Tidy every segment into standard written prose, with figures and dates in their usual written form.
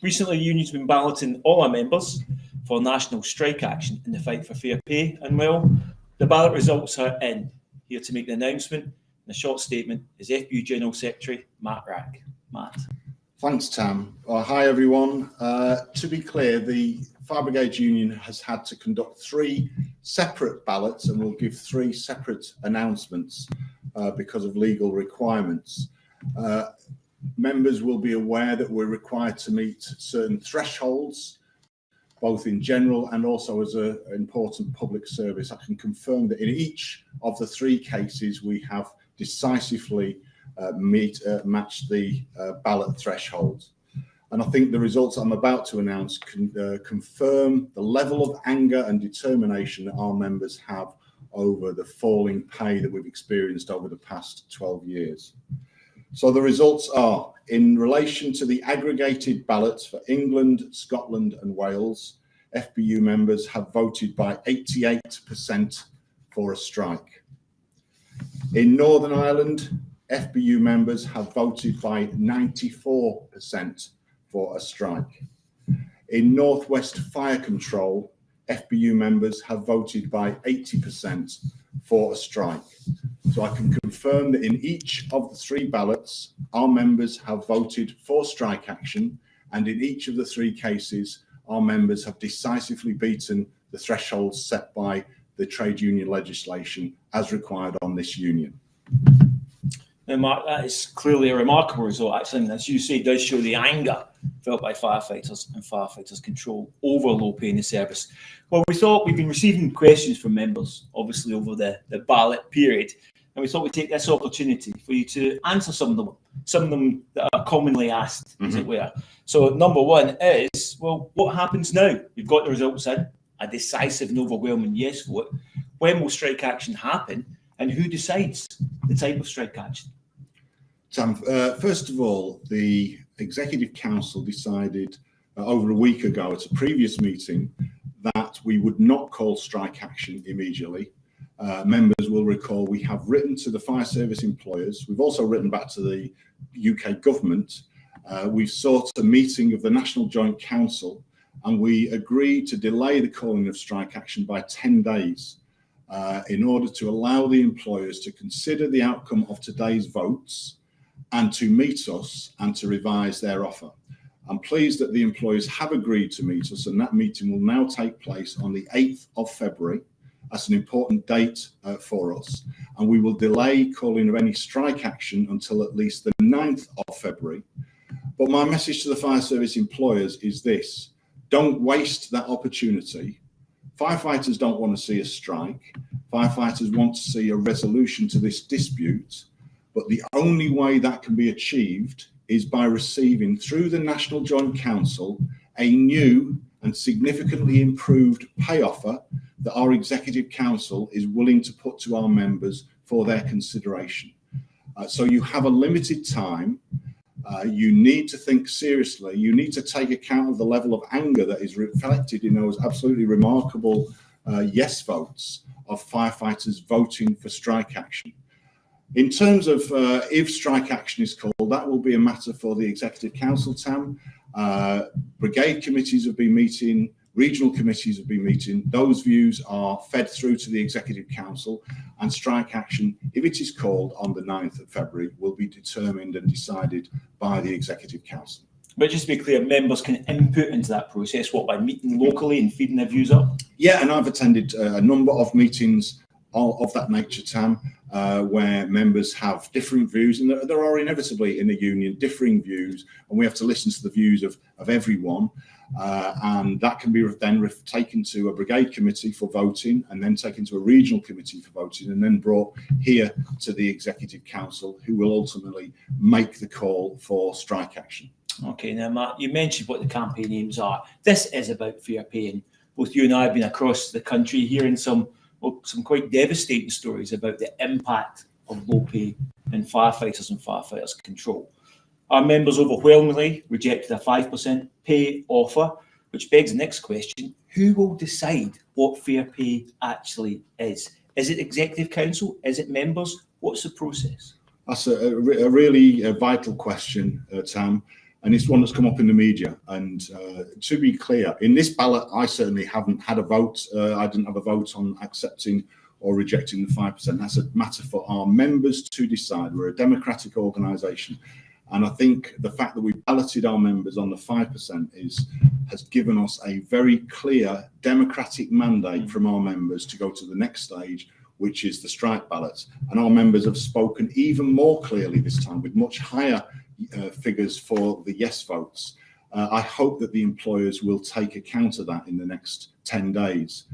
Recently, the union's been balloting all our members for national strike action in the fight for fair pay. And well, the ballot results are in. Here to make the announcement in a short statement is FBU General Secretary Matt Rack. Matt. Thanks, Tam. Hi, everyone. To be clear, the Fire Brigades Union has had to conduct 3 separate ballots and will give 3 separate announcements because of legal requirements. Members will be aware that we're required to meet certain thresholds, both in general and also as an important public service. I can confirm that in each of the 3 cases, we have decisively matched the ballot thresholds. And I think the results I'm about to announce can confirm the level of anger and determination that our members have over the falling pay that we've experienced over the past 12 years. So the results are, in relation to the aggregated ballots for England, Scotland and Wales, FBU members have voted by 88% for a strike. In Northern Ireland, FBU members have voted by 94% for a strike. In Northwest Fire Control, FBU members have voted by 80% for a strike. So I can confirm that in each of the 3 ballots, our members have voted for strike action, and in each of the 3 cases, our members have decisively beaten the thresholds set by the trade union legislation as required on this union. Now, Mark, that is clearly a remarkable result, actually, and as you say, does show the anger felt by firefighters and firefighters' control over low pay in the service. Well, we thought we've been receiving questions from members, obviously, over the ballot period, and we thought we'd take this opportunity for you to answer some of them that are commonly asked, as it were. So, number one is, well, what happens now? You've got the results in, a decisive and overwhelming yes vote. When will strike action happen, and who decides the type of strike action? Sam, first of all, the Executive Council decided over a week ago at a previous meeting that we would not call strike action immediately. Members will recall we have written to the fire service employers. We've also written back to the UK government. We've sought a meeting of the National Joint Council, and we agreed to delay the calling of strike action by 10 days in order to allow the employers to consider the outcome of today's votes and to meet us and to revise their offer. I'm pleased that the employers have agreed to meet us, and that meeting will now take place on the 8th of February. That's an important date for us, and we will delay calling of any strike action until at least the 9th of February. But my message to the fire service employers is this: don't waste that opportunity. Firefighters don't want to see a strike. Firefighters want to see a resolution to this dispute. But the only way that can be achieved is by receiving through the National Joint Council a new and significantly improved pay offer that our Executive Council is willing to put to our members for their consideration. So you have a limited time. You need to think seriously. You need to take account of the level of anger that is reflected in those absolutely remarkable yes votes of firefighters voting for strike action. In terms of if strike action is called, that will be a matter for the Executive Council, Tam. Brigade committees have been meeting, regional committees have been meeting. Those views are fed through to the Executive Council, and strike action, if it is called on the 9th of February, will be determined and decided by the Executive Council. But just to be clear, members can input into that process, what, by meeting locally and feeding their views up? Yeah, and I've attended a number of meetings of that nature, Tam, where members have different views, and there are inevitably in the union differing views, and we have to listen to the views of everyone, and that can be then taken to a brigade committee for voting, and then taken to a regional committee for voting, and then brought here to the Executive Council, who will ultimately make the call for strike action. Okay, now Matt, you mentioned what the campaign aims are. This is about fair pay, and both you and I have been across the country hearing some quite devastating stories about the impact of low pay in firefighters and firefighters' control. Our members overwhelmingly rejected a 5% pay offer, which begs the next question: who will decide what fair pay actually is? Is it Executive Council? Is it members? What's the process? That's a really vital question, Tam. and it's one that's come up in the media. And to be clear, in this ballot, I certainly haven't had a vote. I didn't have a vote on accepting or rejecting the 5%. That's a matter for our members to decide. We're a democratic organisation. And I think the fact that we balloted our members on the 5% has given us a very clear democratic mandate from our members to go to the next stage, which is the strike ballot. And our members have spoken even more clearly this time with much higher figures for the yes votes. I hope that the employers will take account of that in the next 10 days.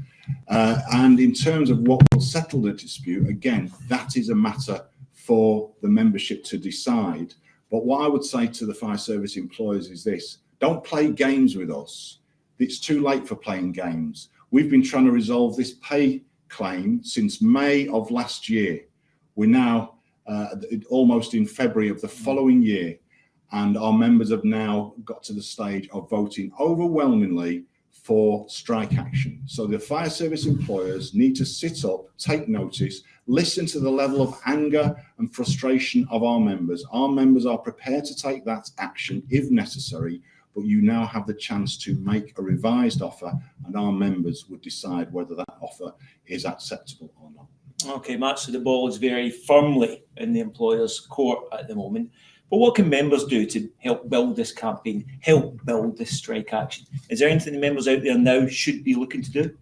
And in terms of what will settle the dispute, again, that is a matter for the membership to decide. But what I would say to the fire service employers is this: don't play games with us. It's too late for playing games. We've been trying to resolve this pay claim since May of last year. We're now almost in February of the following year, and our members have now got to the stage of voting overwhelmingly for strike action. So the fire service employers need to sit up, take notice, listen to the level of anger and frustration of our members. Our members are prepared to take that action if necessary, but you now have the chance to make a revised offer, and our members would decide whether that offer is acceptable or not. Okay, Matt, so the ball is very firmly in the employer's court at the moment. But what can members do to help build this campaign, help build this strike action? Is there anything the members out there now should be looking to do?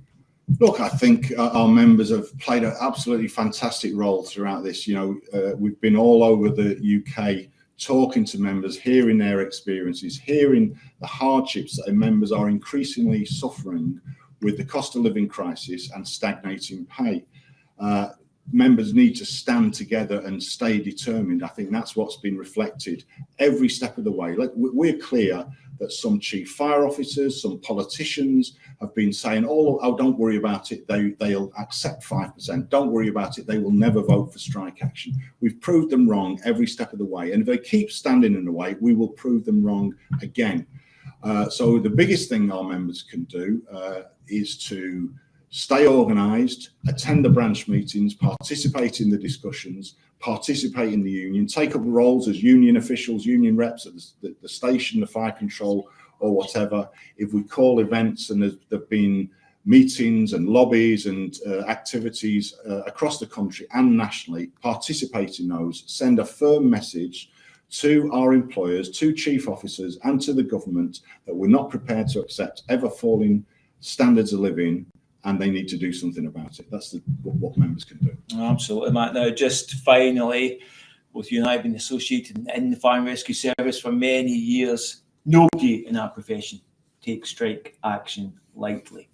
Look, I think our members have played an absolutely fantastic role throughout this. We've been all over the UK talking to members, hearing their experiences, hearing the hardships that members are increasingly suffering with the cost of living crisis and stagnating pay. Members need to stand together and stay determined. I think that's what's been reflected every step of the way. We're clear that some chief fire officers, some politicians have been saying, oh, don't worry about it, they'll accept 5%. Don't worry about it, they will never vote for strike action. We've proved them wrong every step of the way. And if they keep standing in the way, we will prove them wrong again. So the biggest thing our members can do is to stay organised, attend the branch meetings, participate in the discussions, participate in the union, take up roles as union officials, union reps at the station, the fire control or whatever. If we call events and there've been meetings and lobbies and activities across the country and nationally, participate in those, send a firm message to our employers, to chief officers and to the government that we're not prepared to accept ever falling standards of living, and they need to do something about it. That's what members can do. Absolutely, Matt. Now, just finally, both you and I have been associated in the fire and rescue service for many years. Nobody in our profession takes strike action lightly.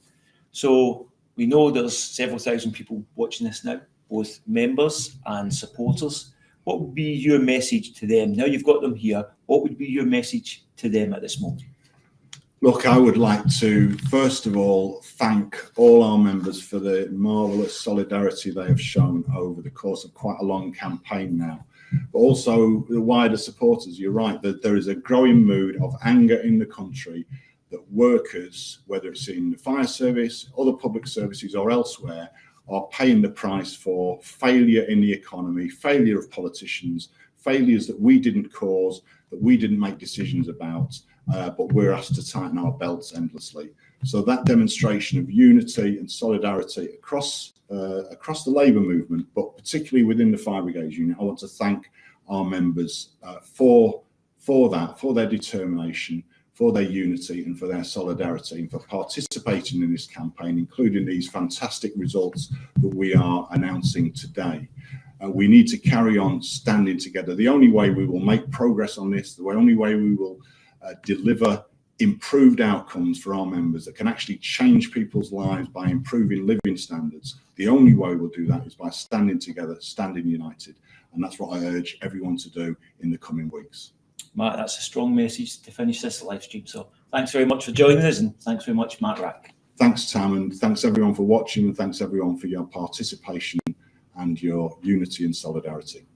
So we know there's several thousand people watching this now, both members and supporters. What would be your message to them? Now you've got them here, what would be your message to them at this moment? Look, I would like to, first of all, thank all our members for the marvellous solidarity they have shown over the course of quite a long campaign now. But also the wider supporters. You're right, that there is a growing mood of anger in the country that workers, whether it's in the fire service, other public services or elsewhere, are paying the price for failure in the economy, failure of politicians, failures that we didn't cause, that we didn't make decisions about. But we're asked to tighten our belts endlessly. So that demonstration of unity and solidarity across the labour movement, but particularly within the Fire Brigades Union, I want to thank our members for that, for their determination, for their unity and for their solidarity, and for participating in this campaign, including these fantastic results that we are announcing today. We need to carry on standing together. The only way we will make progress on this, the only way we will deliver improved outcomes for our members that can actually change people's lives by improving living standards. The only way we'll do that is by standing together, standing united. And that's what I urge everyone to do in the coming weeks. Matt, that's a strong message to finish this live stream. So thanks very much for joining us, and thanks very much, Matt Rack. Thanks, Tam, and thanks everyone for watching, and thanks everyone for your participation and your unity and solidarity.